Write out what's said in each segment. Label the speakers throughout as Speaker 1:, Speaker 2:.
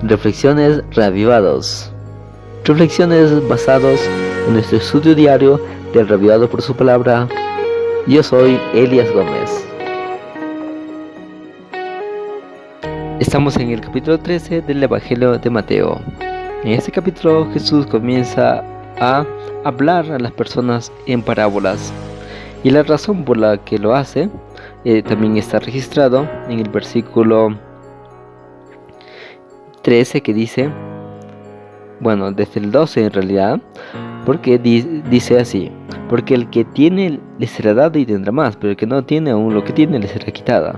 Speaker 1: Reflexiones Reavivados. Reflexiones basados en nuestro estudio diario del Reavivado por su palabra. Yo soy Elias Gómez. Estamos en el capítulo 13 del Evangelio de Mateo. En este capítulo Jesús comienza a hablar a las personas en parábolas. Y la razón por la que lo hace también está registrado en el versículo 13 que dice, bueno, desde el 12 en realidad, porque dice así: porque el que tiene le será dado y tendrá más, pero el que no tiene, aún lo que tiene le será quitada.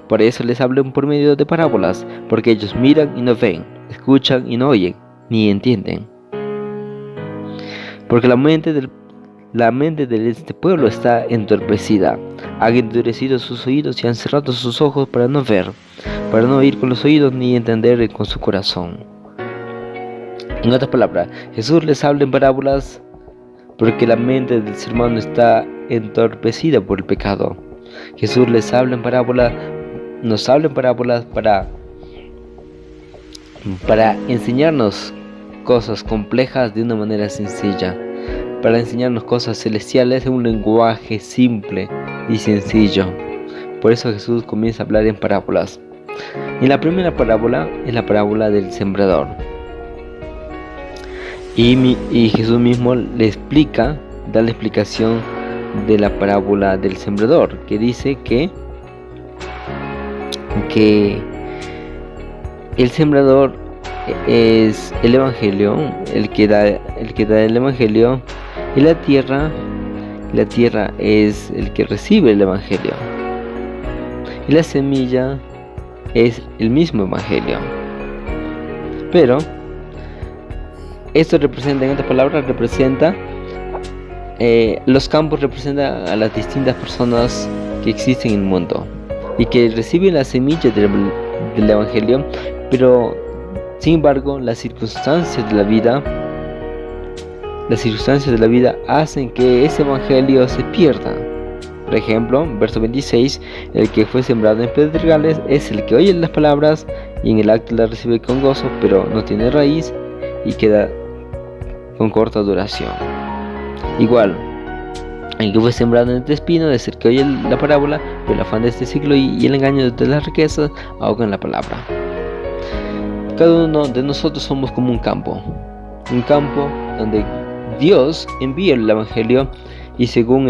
Speaker 1: Por eso les hablo por medio de parábolas, porque ellos miran y no ven, escuchan y no oyen, ni entienden. Porque la mente de este pueblo está entorpecida. Han endurecido sus oídos y han cerrado sus ojos para no ver, para no oír con los oídos ni entender con su corazón. En otras palabras, Jesús les habla en parábolas porque la mente del ser humano está entorpecida por el pecado. Jesús les habla en parábolas, nos habla en parábolas para enseñarnos cosas complejas de una manera sencilla, para enseñarnos cosas celestiales en un lenguaje simple y sencillo. Por eso Jesús comienza a hablar en parábolas. Y la primera parábola es la parábola del sembrador. Y Jesús mismo le explica, da la explicación de la parábola del sembrador, que dice que el sembrador es el evangelio, el que da el evangelio, y la tierra es el que recibe el evangelio, y la semilla es el mismo evangelio. Pero esto representa, en otras palabras, los campos representan a las distintas personas que existen en el mundo y que reciben la semilla del evangelio, pero sin embargo las circunstancias de la vida hacen que ese evangelio se pierda. Por ejemplo, verso 26, el que fue sembrado en pedregales es el que oye las palabras y en el acto las recibe con gozo, pero no tiene raíz y queda con corta duración. Igual, el que fue sembrado entre espinos es el que oye la parábola, pero el afán de este siglo y el engaño de las riquezas ahogan la palabra. Cada uno de nosotros somos como un campo donde Dios envía el evangelio, y según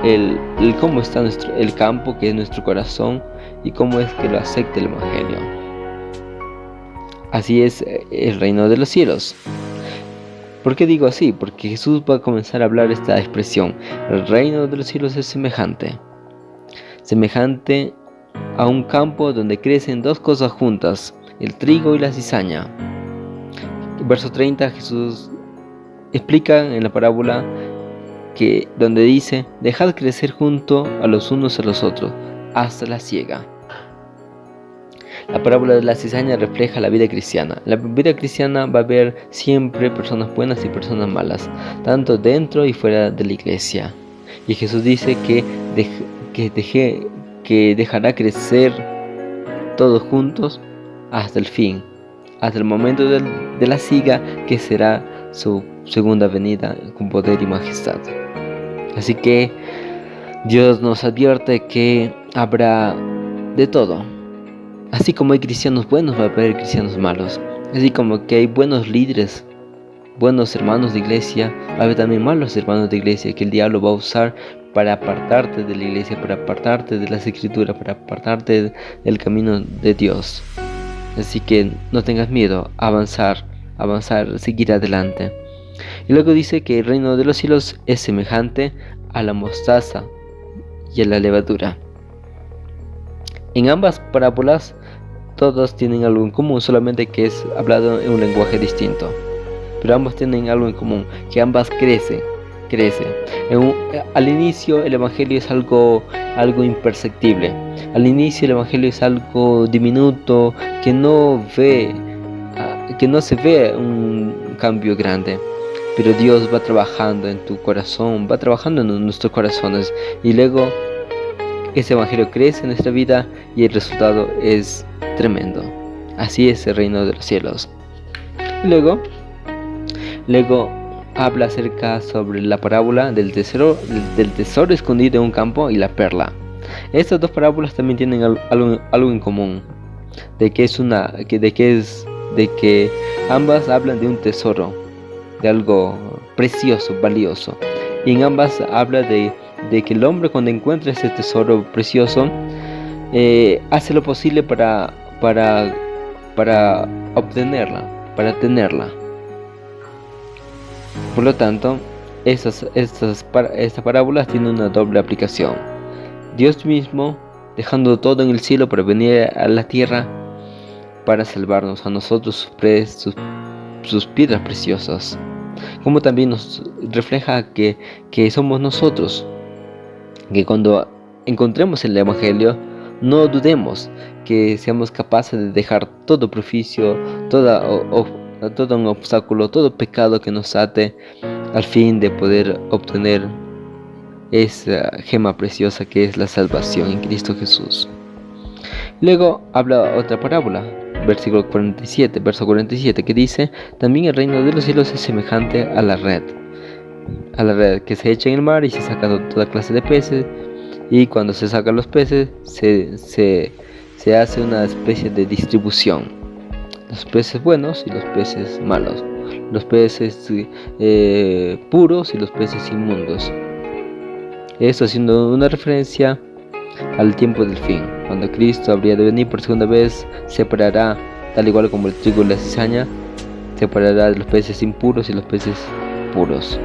Speaker 1: el cómo está el campo, que es nuestro corazón, y cómo es que lo acepta el evangelio. Así es el reino de los cielos. ¿Por qué digo así? Porque Jesús va a comenzar a hablar esta expresión: el reino de los cielos es semejante a un campo donde crecen dos cosas juntas, el trigo y la cizaña. Verso 30, Jesús explica en la parábola donde dice: dejad crecer junto a los unos a los otros hasta la siega. La parábola de la cizaña refleja la vida cristiana. En la vida cristiana va a haber siempre personas buenas y personas malas, tanto dentro y fuera de la iglesia. Y Jesús dice que dejará crecer todos juntos hasta el fin, hasta el momento de la siega, que será su segunda venida con poder y majestad. Así que Dios nos advierte que habrá de todo. Así como hay cristianos buenos, va a haber cristianos malos. Así como que hay buenos líderes, buenos hermanos de iglesia, va a haber también malos hermanos de iglesia que el diablo va a usar para apartarte de la iglesia, para apartarte de las escrituras, para apartarte del camino de Dios. Así que no tengas miedo, avanzar, seguir adelante. Y luego dice que el reino de los cielos es semejante a la mostaza y a la levadura. En ambas parábolas todos tienen algo en común, solamente que es hablado en un lenguaje distinto. Pero ambas tienen algo en común, que ambas crecen. Al inicio el evangelio es algo imperceptible. Al inicio el evangelio es algo diminuto, que no se ve un cambio grande. Pero Dios va trabajando en tu corazón, va trabajando en nuestros corazones, y luego ese evangelio crece en nuestra vida y el resultado es tremendo. Así es el reino de los cielos. Y luego habla acerca sobre la parábola del tesoro escondido en un campo y la perla. Estas dos parábolas también tienen algo en común, de que ambas hablan de un tesoro, de algo precioso, valioso. Y en ambas habla de que el hombre, cuando encuentra ese tesoro precioso, hace lo posible para obtenerla, para tenerla. Por lo tanto, estas parábolas tienen una doble aplicación. Dios mismo dejando todo en el cielo para venir a la tierra para salvarnos a nosotros, sus piedras preciosas. Como también nos refleja que somos nosotros, que cuando encontremos el Evangelio, no dudemos, que seamos capaces de dejar todo prejuicio, todo un obstáculo, todo pecado que nos ate, al fin de poder obtener esa gema preciosa que es la salvación en Cristo Jesús. Luego habla otra parábola, verso 47, que dice: también el reino de los cielos es semejante a la red que se echa en el mar y se saca toda clase de peces, y cuando se sacan los peces se hace una especie de distribución, los peces buenos y los peces malos, los peces puros y los peces inmundos. Esto haciendo una referencia al tiempo del fin, cuando Cristo habría de venir por segunda vez, separará, tal igual como el trigo y la cizaña, separará los peces impuros y los peces puros.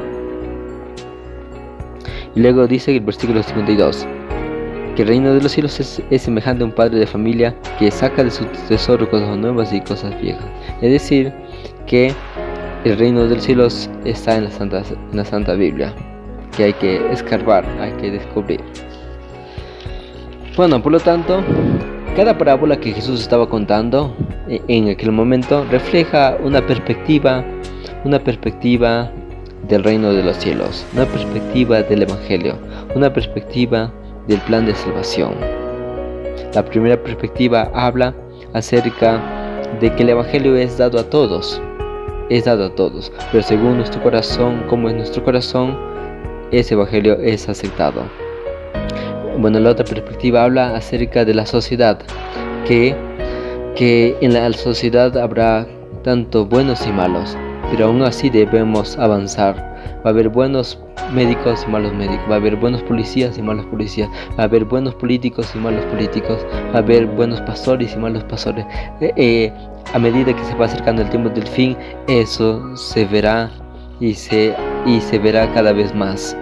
Speaker 1: Y luego dice el versículo 52, que el reino de los cielos es semejante a un padre de familia que saca de su tesoro cosas nuevas y cosas viejas. Es decir, que el reino de los cielos está en la Santa Biblia, que hay que escarbar, hay que descubrir. Bueno, por lo tanto, cada parábola que Jesús estaba contando en aquel momento refleja una perspectiva del reino de los cielos, una perspectiva del Evangelio, una perspectiva del plan de salvación. La primera perspectiva habla acerca de que el Evangelio es dado a todos, pero según nuestro corazón, como es nuestro corazón, ese Evangelio es aceptado. Bueno, la otra perspectiva habla acerca de la sociedad, que en la sociedad habrá tanto buenos y malos, pero aún así debemos avanzar. Va a haber buenos médicos y malos médicos, va a haber buenos policías y malos policías, va a haber buenos políticos y malos políticos, va a haber buenos pastores y malos pastores. A medida que se va acercando el tiempo del fin, eso se verá y se verá cada vez más.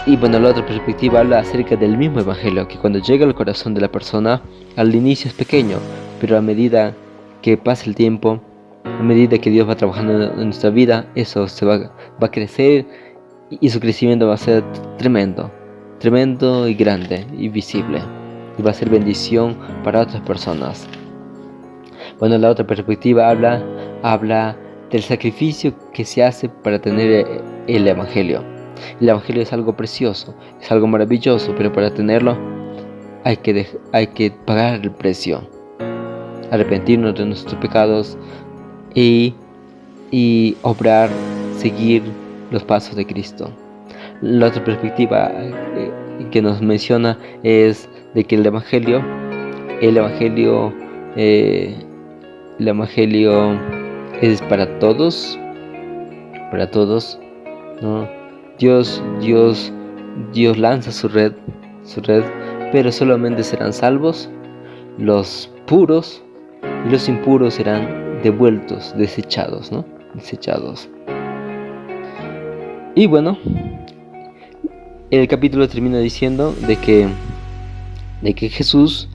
Speaker 1: Y bueno, la otra perspectiva habla acerca del mismo Evangelio, que cuando llega al corazón de la persona, al inicio es pequeño, pero a medida que pasa el tiempo, a medida que Dios va trabajando en nuestra vida, eso se va a crecer, y su crecimiento va a ser tremendo y grande y visible, y va a ser bendición para otras personas. Bueno, la otra perspectiva habla del sacrificio que se hace para tener el Evangelio. El Evangelio es algo precioso, es algo maravilloso, pero para tenerlo hay que pagar el precio, arrepentirnos de nuestros pecados y obrar, seguir los pasos de Cristo. La otra perspectiva que nos menciona es de que el Evangelio es para todos, ¿no? Dios lanza su red, pero solamente serán salvos los puros, y los impuros serán devueltos, desechados, ¿no? Y bueno, el capítulo termina diciendo de que Jesús,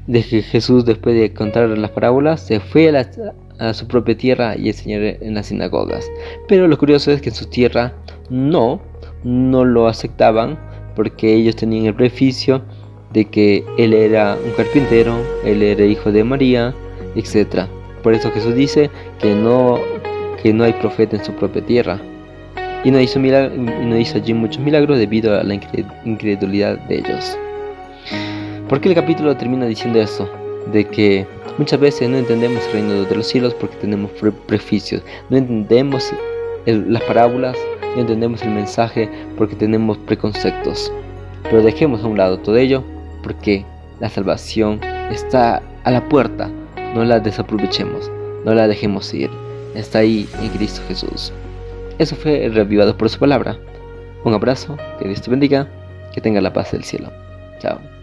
Speaker 1: después de contar las parábolas, se fue a su propia tierra y enseñar en las sinagogas. Pero lo curioso es que en su tierra no lo aceptaban, porque ellos tenían el prejuicio de que él era un carpintero, él era hijo de María, etc. Por eso Jesús dice que no hay profeta en su propia tierra, y no hizo allí muchos milagros debido a la incredulidad de ellos. ¿Por qué el capítulo termina diciendo esto? de que muchas veces no entendemos el reino de los cielos porque tenemos prejuicios, no entendemos las parábolas, no entendemos el mensaje porque tenemos preconceptos. Pero dejemos a un lado todo ello porque la salvación está a la puerta. No la desaprovechemos, no la dejemos ir. Está ahí en Cristo Jesús. Eso fue Reavivado por su palabra. Un abrazo, que Dios te bendiga, que tenga la paz del cielo. Chao.